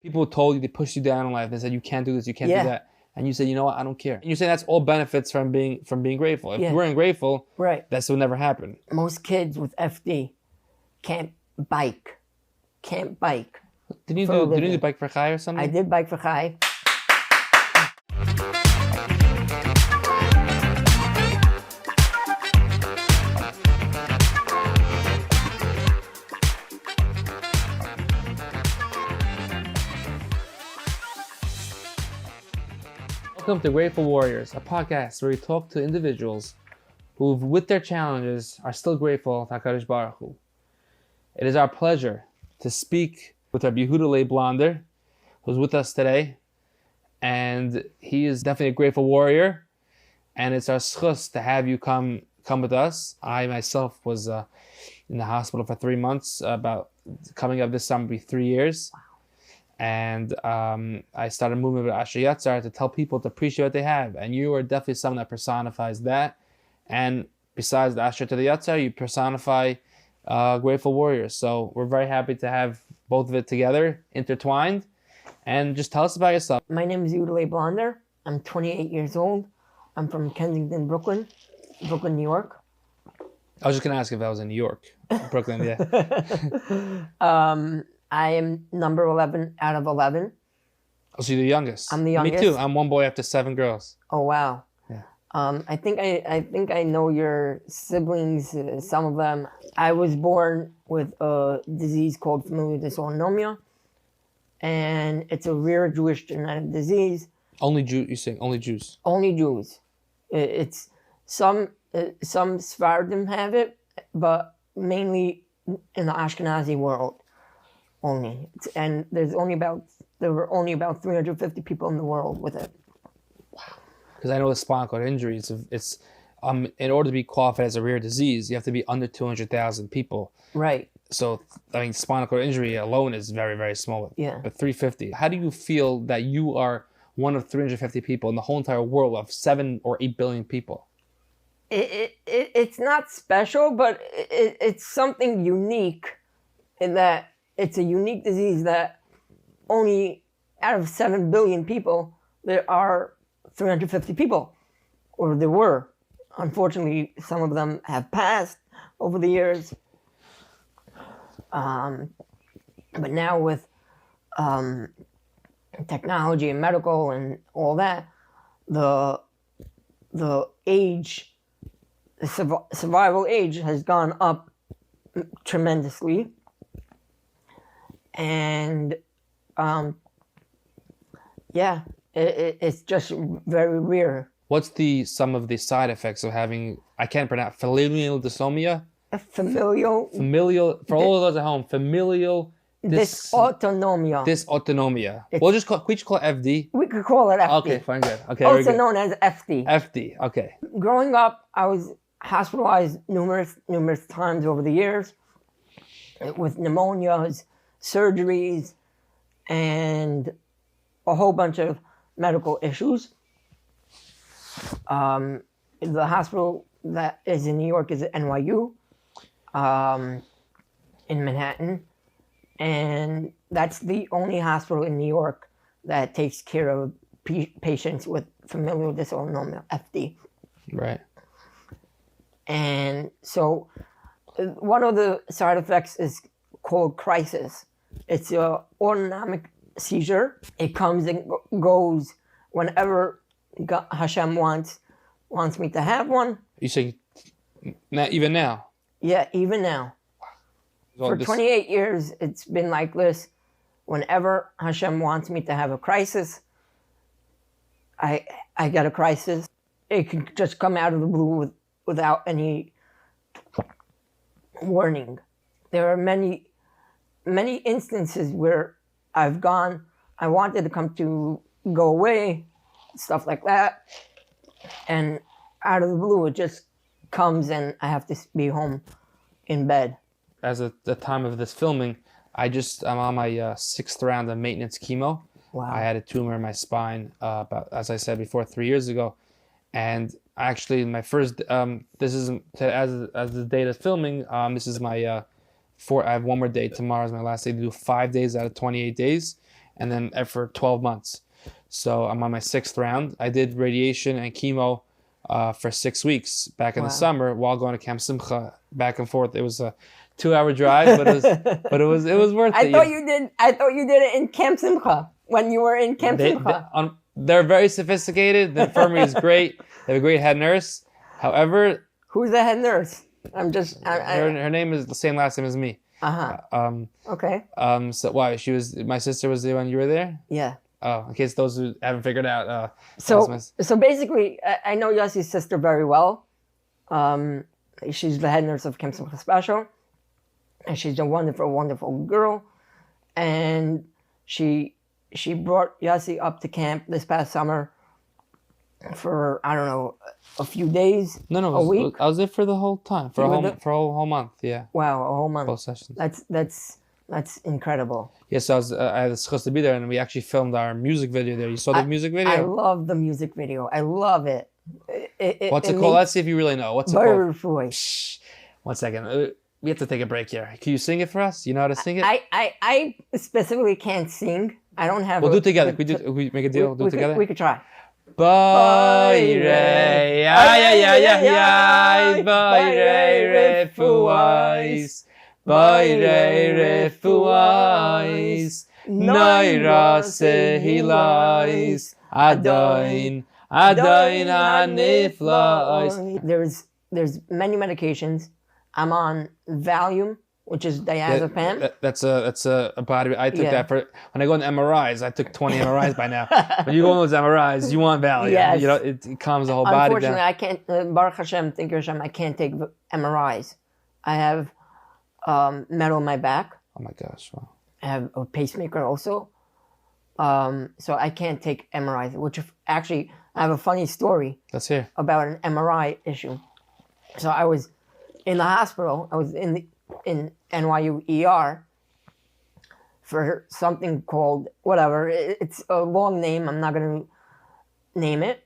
People told you, they pushed you down in life. They said you can't do this, you can't Yeah. do that, and you said, you know what, I don't care. And you're saying that's all benefits from being grateful. If Yeah. you were ungrateful, Right. that would never happen. Most kids with FD can't bike. Can't bike. Didn't you For a do living. bike for Chai or something? I did bike for Chai. Welcome to Grateful Warriors, a podcast where we talk to individuals who, with their challenges, are still grateful to HaKadosh Baruch Hu. It is our pleasure to speak with our Yehuda Leib Blonder, who's with us today, and he is definitely a grateful warrior, and it's our schus to have you come with us. I myself was in the hospital for 3 months, about coming up this summer will be 3 years. And I started moving with Asher Yatzar to tell people to appreciate what they have. And you are definitely someone that personifies that. And besides the Asher to the Yatzar, you personify Grateful Warriors. So we're very happy to have both of it together, intertwined. And just tell us about yourself. My name is Yehuda Leib Blonder. I'm 28 years old. I'm from Kensington, Brooklyn, New York. I was just going to ask if I was in New York. Brooklyn, yeah. I am number 11 out of 11. Oh, so you're the youngest. I'm the youngest. Me too. I'm one boy after 7 girls. Oh, wow. Yeah. I think I know your siblings, some of them. I was born with a disease called familial dysautonomia, and it's a rare Jewish genetic disease. Only Jews? You're saying only Jews? Only Jews. It's some Sephardim have it, but mainly in the Ashkenazi world only. And there were only about 350 people in the world with it. Because I know the spinal cord injury, it's in order to be qualified as a rare disease, you have to be under 200,000 people. Right. So, I mean, spinal cord injury alone is very, very small. Yeah. But 350. How do you feel that you are one of 350 people in the whole entire world of 7 or 8 billion people? It's not special, but it's something unique in that it's a unique disease that only out of 7 billion people, there are 350 people, or there were. Unfortunately, some of them have passed over the years. But now with technology and medical and all that, the age, the survival age has gone up tremendously. And yeah, it's just very rare. What's some of the side effects of having, I can't pronounce, familial dysomia? Familial, for all of those at home, familial dysautonomia. Dysautonomia. We just call it FD. We could call it FD. Okay, fine, good. Okay, also known as FD. FD, okay. Growing up, I was hospitalized numerous times over the years with pneumonias, surgeries, and a whole bunch of medical issues. The hospital that is in New York is at NYU, in Manhattan, and that's the only hospital in New York that takes care of patients with familial dysautonomia, FD. Right. And so one of the side effects is called crisis. It's an autonomic seizure. It comes and goes whenever Hashem wants me to have one. You say even now? Yeah, even now. Well, For 28 years, it's been like this. Whenever Hashem wants me to have a crisis, I get a crisis. It can just come out of the blue without any warning. There are many instances where I wanted to go away, stuff like that, and out of the blue it just comes and I have to be home in bed. As at the time of this filming, I'm on my 6th round of maintenance chemo. Wow. I had a tumor in my spine about, as I said before, 3 years ago, and actually my first this is as the date of filming. This is my I have one more day. Tomorrow is my last day to do 5 days out of 28 days. and then for 12 months. So I'm on my 6th round. I did radiation and chemo for 6 weeks back in the summer while going to Camp Simcha back and forth. It was a 2-hour drive, but it was worth it. I thought you did it in Camp Simcha when you were in Camp Simcha. They're very sophisticated. The infirmary is great. They have a great head nurse. However, who's the head nurse? Her name is the same last name as me. Okay. So why my sister was there when you were there? Yeah. Oh, in case those who haven't figured out. So basically, I know Yossi's sister very well. She's the head nurse of Camp Simcha Special, and she's a wonderful, wonderful girl. And she brought Yossi up to camp this past summer for, I don't know, a few days. A week. I was there for the whole time, for a whole month. Yeah. Wow, a whole month. Both sessions. That's incredible. Yes, I had the chance to be there, and we actually filmed our music video there. You saw the music video? I love the music video. I love it. What's it called? Let's see if you really know. What's it called? Shh. 1 second. We have to take a break here. Can you sing it for us? You know how to sing it? I specifically can't sing. I don't have. We'll do it together. We make a deal. Do it together. We could try. Bayre, ay, bayre refuais, bayre refuais, naira sehilais, adain aniflais. There's many medications. I'm on Valium, which is diazepam. That's a body. I took that for when I go on MRIs. I took 20 MRIs by now. When you go on those MRIs, you want Valium. Yes. You know, it calms the whole body down. Unfortunately, I can't. Baruch Hashem, thank you Hashem, I can't take MRIs. I have metal in my back. Oh my gosh! Wow. I have a pacemaker also. So I can't take MRIs. Which actually, I have a funny story. Let's hear. About an MRI issue. So I was in the hospital. I was in NYU ER for something called whatever. It's a long name. I'm not going to name it.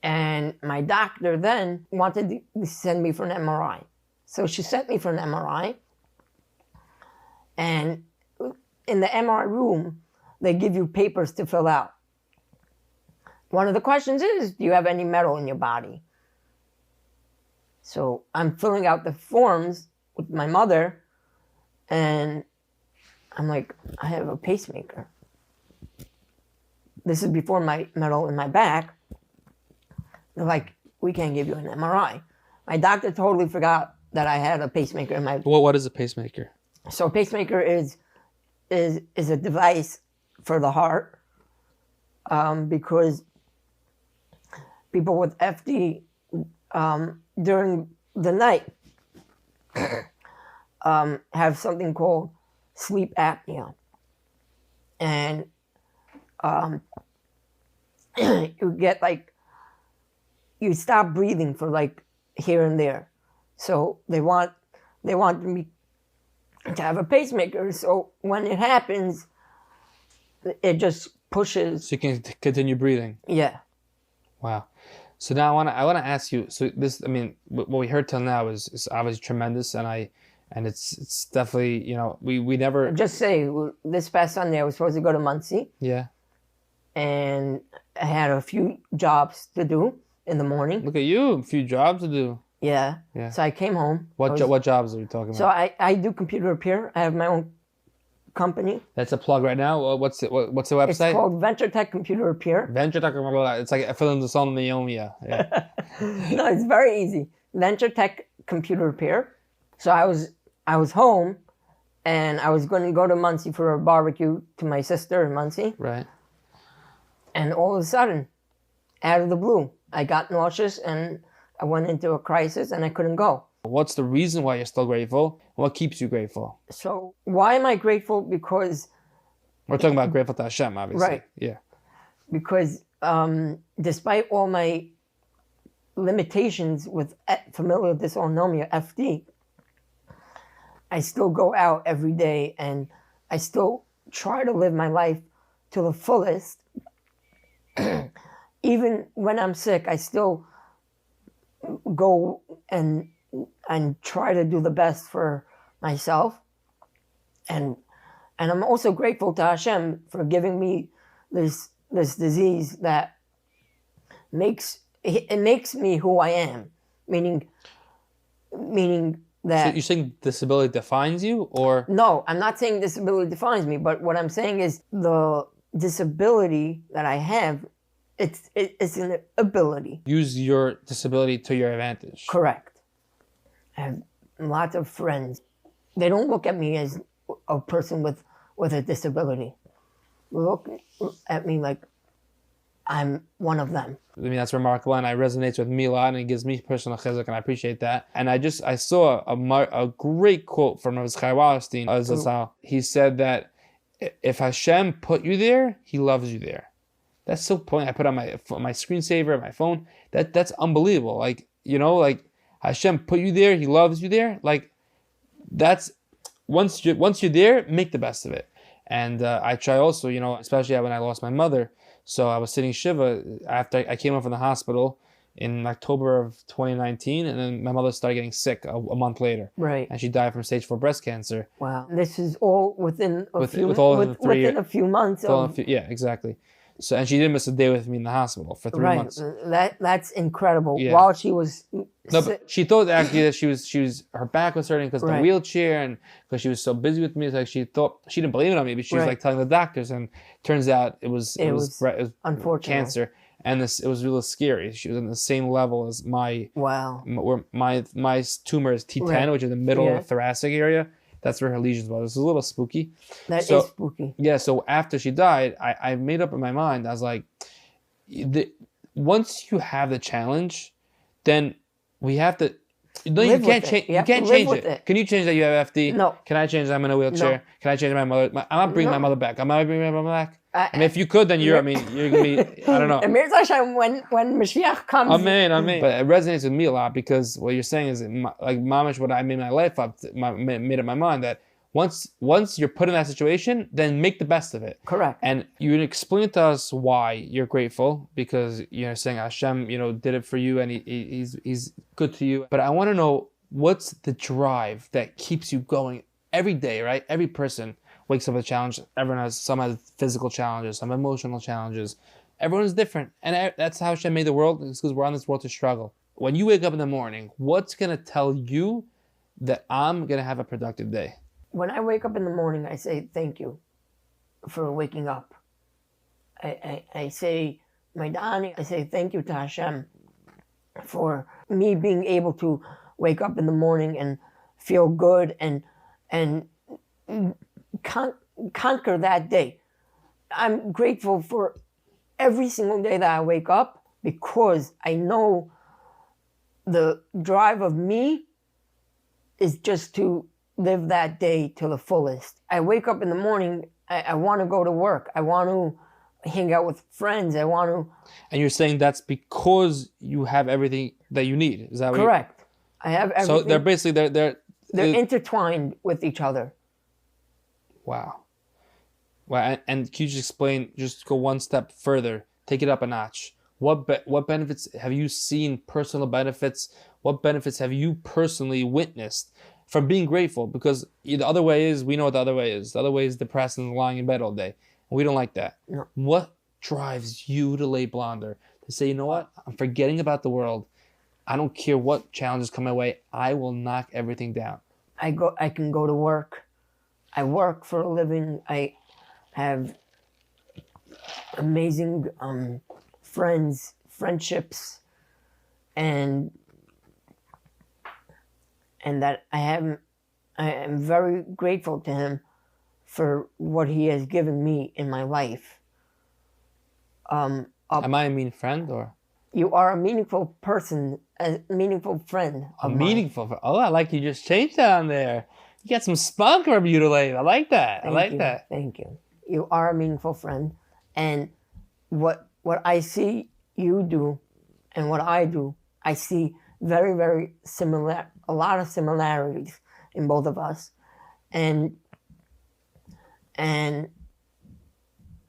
And my doctor then wanted to send me for an MRI. So she sent me for an MRI. And in the MRI room, they give you papers to fill out. One of the questions is, do you have any metal in your body? So I'm filling out the forms with my mother, and I'm like, I have a pacemaker. This is before my metal in my back. They're like, we can't give you an MRI. My doctor totally forgot that I had a pacemaker in my. What is a pacemaker? So a pacemaker is a device for the heart, because people with FD during the night have something called sleep apnea, and you get you stop breathing for here and there. So they want me to have a pacemaker. So when it happens, it just pushes. So you can continue breathing. Yeah. Wow. So now I want to ask you. So this, I mean, what we heard till now is obviously tremendous, and it's definitely, we never. Just say this past Sunday I was supposed to go to Muncie. Yeah. And I had a few jobs to do in the morning. Look at you, a few jobs to do. Yeah. Yeah. So I came home. What jobs are you talking about? So I do computer repair. I have my own company. That's a plug right now. What's the website? It's called Venture Tech Computer Repair. Venture Tech. It's like I fill in the song Naomi. Yeah. No, it's very easy. Venture Tech Computer Repair. So I was home, and I was going to go to Muncie for a barbecue to my sister in Muncie. Right. And all of a sudden, out of the blue, I got nauseous and I went into a crisis and I couldn't go. What's the reason why you're still grateful? What keeps you grateful? So why am I grateful? Because we're talking about grateful to Hashem, obviously. Right. Yeah. Because despite all my limitations with familial dysautonomia, FD, I still go out every day and I still try to live my life to the fullest. Even when I'm sick, I still go and try to do the best for myself. And And I'm also grateful to Hashem for giving me this disease that makes me who I am. Meaning that... So you're saying disability defines you, or? No, I'm not saying disability defines me, but what I'm saying is the disability that I have, it's an ability. Use your disability to your advantage. Correct. I have lots of friends. They don't look at me as a person with a disability. They look at me like I'm one of them. I mean, that's remarkable, and it resonates with me a lot, and it gives me personal chizuk, and I appreciate that. And I saw a great quote from Rav Chaim Wallerstein. He said that if Hashem put you there, He loves you there. That's so point. I put on my screensaver, my phone. That's unbelievable. Like, you know, like Hashem put you there, He loves you there. Like, that's once you're there, make the best of it. And I try also, you know, especially when I lost my mother. So I was sitting Shiva after I came up from the hospital in October of 2019, and then my mother started getting sick a month later. Right. And she died from stage 4 breast cancer. Wow. This is all within a few months. Yeah, exactly. So, and she didn't miss a day with me in the hospital for 3 months. That's incredible. Yeah. While she was but she thought actually that she was her back was hurting because of the wheelchair, and because she was so busy with me. It's like she didn't believe it on me, but she was like telling the doctors, and turns out it was unfortunate cancer, and it was really scary. She was on the same level as my tumor is T10, which is the middle of the thoracic area. That's where her lesions was. It was a little spooky. That is spooky. Yeah, so after she died, I made up in my mind. I was like, once you have the challenge, then we have to... No, you can't change. You can't change it. Can you change that you have FD? No. Can I change that I'm in a wheelchair? No. Can I change my mother? I'm not bringing my mother back. I'm not bringing my mother back. I mean, if you could, then you're going to be, I don't know. And when Mashiach comes... Amen. But it resonates with me a lot, because what you're saying is, like, mamish, what I made my life up, made up my mind, that once you're put in that situation, then make the best of it. Correct. And you explain to us why you're grateful, because you're saying Hashem, you know, did it for you, and he's good to you. But I want to know, what's the drive that keeps you going every day, right? Every person wakes up with a challenge. Some has physical challenges, some emotional challenges. Everyone is different. And that's how Hashem made the world, because we're on this world to struggle. When you wake up in the morning, what's going to tell you that I'm going to have a productive day? When I wake up in the morning, I say thank you for waking up. I say, I say thank you to Hashem for me being able to wake up in the morning and feel good and conquer that day. I'm grateful for every single day that I wake up, because I know the drive of me is just to live that day to the fullest. I wake up in the morning, I want to go to work. I want to hang out with friends. I want to... And you're saying that's because you have everything that you need. Is that correct? I have everything. So they're basically, they're intertwined with each other. Wow. Well, and can you just explain, just go one step further, take it up a notch. What benefits have you seen, personal benefits? What benefits have you personally witnessed from being grateful? Because the other way is, we know what the other way is. The other way is depressed and lying in bed all day. And we don't like that. No. What drives you to lay blonder? To say, you know what? I'm forgetting about the world. I don't care what challenges come my way. I will knock everything down. I can go to work. I work for a living. I have amazing friendships, and that I am very grateful to him for what he has given me in my life. Am I a mean friend, or? You are a meaningful person, a meaningful friend. Oh, I like you just changed that on there. You got some spunk from you today. I like that. Thank you. You are a meaningful friend. And what I see you do and what I do, I see very, very similar, a lot of similarities in both of us. And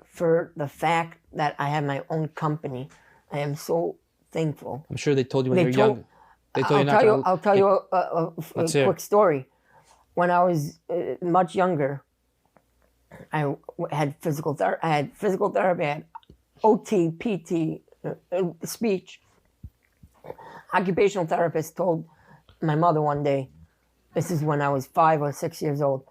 for the fact that I have my own company, I am so thankful. I'm sure they told you when you were young. I'll tell you a quick story. When I was much younger, had physical therapy. I had physical therapy. I had OT, PT, speech. Occupational therapist told my mother one day, this is when I was 5 or 6 years old,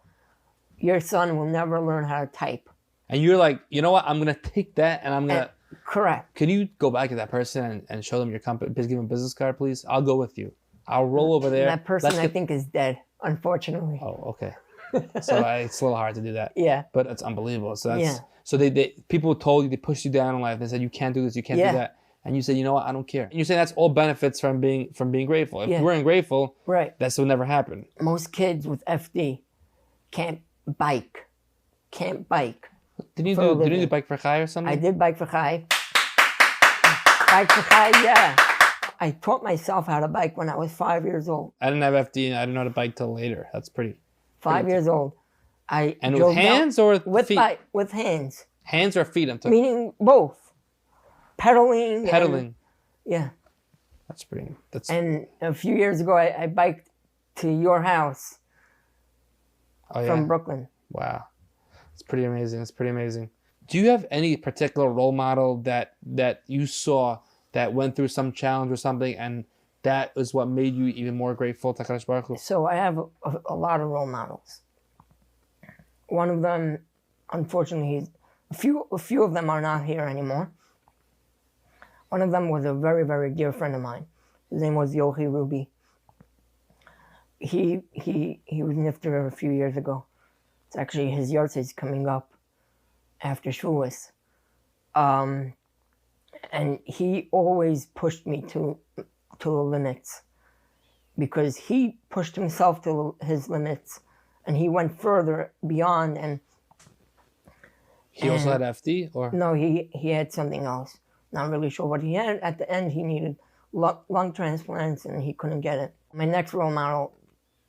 your son will never learn how to type. And you're like, you know what? I'm gonna take that and I'm gonna. Correct. Can you go back to that person and show them your company? Please give them a business card, please. I'll go with you. I'll roll over there. That person, I think, is dead, unfortunately. Oh, okay. So it's a little hard to do that. Yeah. But it's unbelievable. So that's Yeah. so they people told you, they pushed you down in life. They said you can't do this, you can't Yeah. do that, and you said, you know what? I don't care. And you're saying that's all benefits from being grateful. If Yeah. you weren't grateful, Right. this would never happen. Most kids with FD can't bike. Can't bike. Did you For a do living. bike for Chai or something? I did bike for Chai. Bike for Chai, yeah. I taught myself how to bike when I was 5 years old. I didn't have FD and I didn't know how to bike till later. That's pretty. 5 years old. I And drove with hands or down, with feet? bike, with hands, Hands or feet? I'm talking. meaning both. Pedaling. Pedaling. Yeah. That's pretty. That's. And a few years ago, I biked to your house Oh yeah. from Brooklyn. Wow. It's pretty amazing. It's pretty amazing. Do you have any particular role model that you saw that went through some challenge or something, and that is what made you even more grateful to HaKadosh Baruch Hu? So I have a lot of role models. One of them, unfortunately, a few of them are not here anymore. One of them was a very, very dear friend of mine. His name was Yochi Ruby. He was nifter a few years ago. It's actually his yahrzeit is coming up after Shavuos. And he always pushed me to the limits, because he pushed himself to his limits, and he went further beyond. And He also had FD, or no, he had something else. Not really sure what he had. At the end, he needed lung transplants, and he couldn't get it. My next role model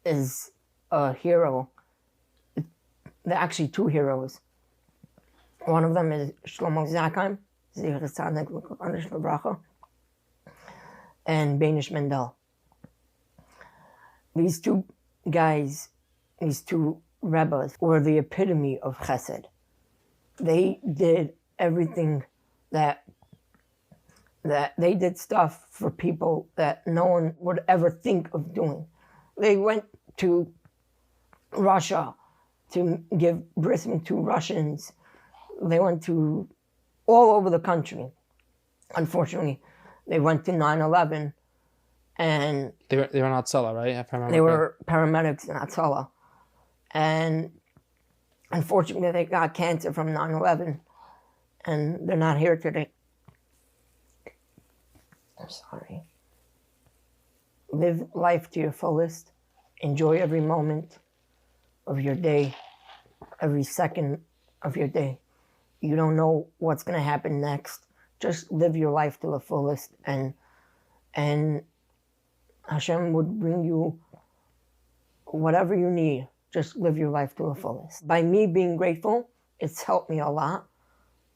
is a hero. There are actually two heroes. One of them is Shlomo Zakheim, and Benish Mendel. These two guys, these two rebbes, were the epitome of chesed. They did everything that they did stuff for people that no one would ever think of doing. They went to Russia to give brism to Russians. They went to all over the country. Unfortunately, they went to 9/11, and they were in Hatzalah, right? If I remember they correctly. were paramedics in Hatzalah. And unfortunately, they got cancer from 9/11, and they're not here today. I'm sorry. Live life to your fullest. Enjoy every moment of your day, every second of your day. You don't know what's going to happen next. Just live your life to the fullest, and Hashem would bring you whatever you need. Just live your life to the fullest. By me being grateful, it's helped me a lot,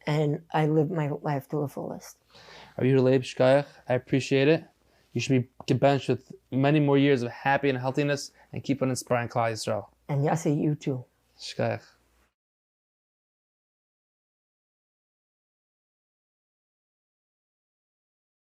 and I live my life to the fullest. Are you Leib Shkayach? I appreciate it. You should be gebenched with many more years of happy and healthiness, and keep on inspiring Klal Yisrael. And Yassi, you too. Shkayach.